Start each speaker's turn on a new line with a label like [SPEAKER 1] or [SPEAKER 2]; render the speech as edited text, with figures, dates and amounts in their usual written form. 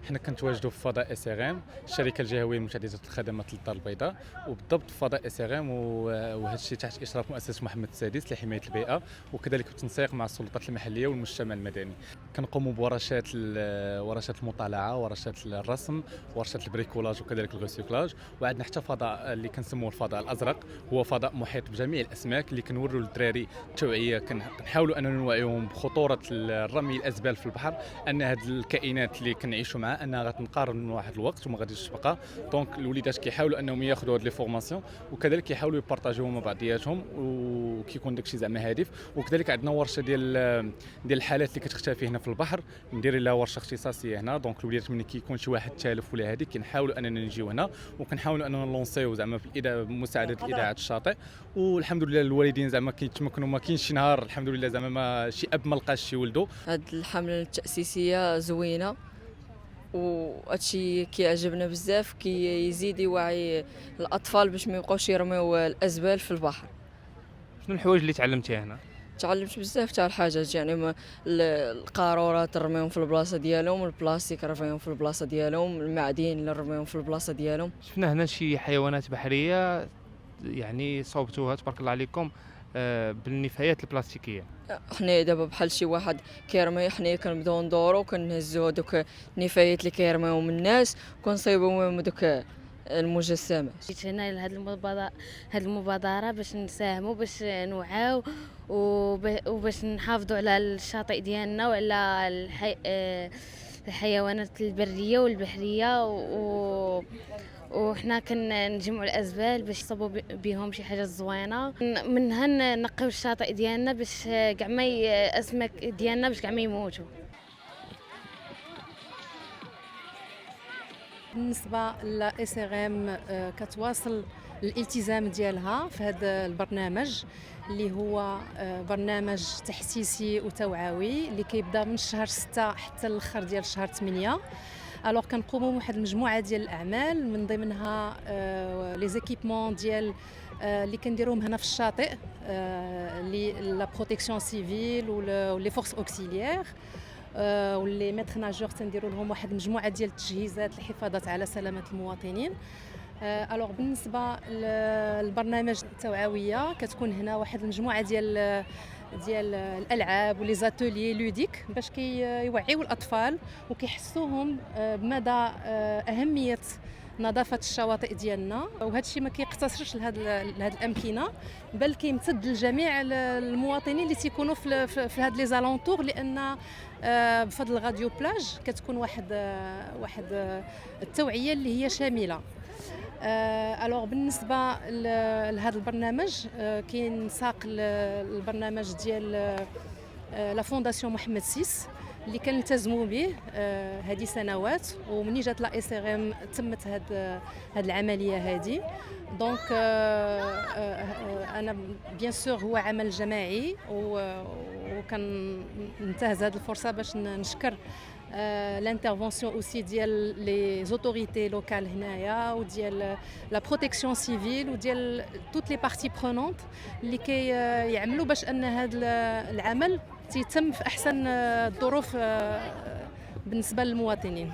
[SPEAKER 1] حنا كنتواجدوا في فضاء اس ار ام، الشركه الجهويه لمتعدده الخدمات للدار البيضاء، وبالضبط في فضاء اس ار ام، وهذا الشيء تحت اشراف مؤسسه محمد السادس لحمايه البيئه، وكذلك بالتنسيق مع السلطات المحليه والمجتمع المدني. كنقوموا بورشات ورشات المطالعه، ورشات الرسم، ورشات البريكولاج، وكذلك الغوسيكلاج. وعندنا حتى فضاء اللي كنسموه الفضاء الازرق، هو فضاء محيط بجميع الاسماك اللي كنوروا للدراري التوعيه، كنحاولوا اننا نوعيهم بخطوره الرمي الازبال في البحر، ان هذه الكائنات اللي كنعيشوا معها انها غتنقرض من واحد الوقت وما غاديش تبقى. دونك الوليدات كيحاولوا انهم ياخذوا هاد لي فورماسيون، وكذلك كيحاولوا يبارطاجيوهم مع بعضياتهم، وكيكون داكشي زعما هادف. وكذلك عندنا ورشه ديال الحالات اللي كتختفي هنا في البحر، ندير لها ورشه اختصاصيه هنا. دونك الوليدات ملي كيكون شي واحد تالف ولا هذيك كنحاولوا اننا نجيو هنا، وكنحاولوا اننا نلونسيو زعما بمساعده الاذاعه الشاطئ. والحمد لله الوالدين زعما كيتمكنوا، ما كاينش شي نهار الحمد لله زعما ما شي اب ما لقاش شي ولدو.
[SPEAKER 2] هاد الحملة التأسيسية زوينة، وهادشي كيعجبنا بزاف، كيزيد يوعي الأطفال باش ما يبقاوش يرميو الأزبال في البحر.
[SPEAKER 3] شنو الحوايج اللي تعلمتيها هنا؟
[SPEAKER 2] تعلمت بزاف تاع الحاجات، يعني القارورات نرميهم في البلاصه ديالهم، البلاستيك نرميهم في البلاصه ديالهم، المعادن نرميهم في البلاصه ديالهم.
[SPEAKER 3] شفنا هنا شي حيوانات بحريه يعني صوبتوها تبارك الله عليكم بالنفايات البلاستيكيه.
[SPEAKER 2] حنا دابا بحال شي واحد كيرمي، حنا كنبداو ندورو كنهزو هذوك النفايات اللي كيرميوهم الناس وكنصيبوهم هذوك المجسمات.
[SPEAKER 4] جيت هنا لهاد المبادرة باش نساهموا، باش نوعاو وباش نحافظوا على الشاطئ ديالنا وعلى الحيوانات البرية والبحرية، وحنا كنجمعوا الازبال باش يصوبوا بهم شي حاجه زوينه، منها نقيو الشاطئ ديالنا باش كاع ما الاسماك ديالنا باش كاع ما يموتوا.
[SPEAKER 5] بالنسبه لاس ار ام كتواصل الالتزام ديالها في هذا البرنامج اللي هو برنامج تحسيسي وتوعوي اللي كيبدا من شهر 6 حتى الاخر ديال شهر 8. الوغ كنقوموا بواحد المجموعه ديال الاعمال، من ضمنها لي زيكيبمون ديال اللي كنديروهم هنا في الشاطئ، لا بروتيكسيون سيفيل ولي فورس اوكسيليير، واللي ميتر ناجور تنديروا لهم واحد المجموعه ديال التجهيزات للحفاظ على سلامه المواطنين. الوغ بالنسبه للبرنامج التوعويه كتكون هنا واحد المجموعه ديال الالعاب ولي زاتولي لوديك باش كيوعيو الاطفال وكيحسوهم بمدى اهميه نظافه الشواطئ ديالنا. وهذا الشيء ما كيقتصرش لهاد الامكنه، بل كيمتد لجميع المواطنين اللي تيكونوا في هاد لي زالونتور، لان بفضل غاديو بلاج كتكون واحد التوعيه اللي هي شامله. الوغ بالنسبه لهذا البرنامج كاين ساق البرنامج ديال لا فونداسيون محمد السادس اللي كنلتزموا به هذه سنوات، ومني جات لا اس ار ام تمت هذه العمليه هذه. دونك انا بيان سور هو عمل جماعي، وكننتهز هذه الفرصه باش نشكر لانترفونسيون اوسي ديال لي زوتوريتي لوكال هنايا، وديال لا بروتيكسيون سيفيل، وديال توت لي بارتي برونونت اللي كيعملوا باش ان هذا العمل تيتم في احسن الظروف بالنسبه للمواطنين.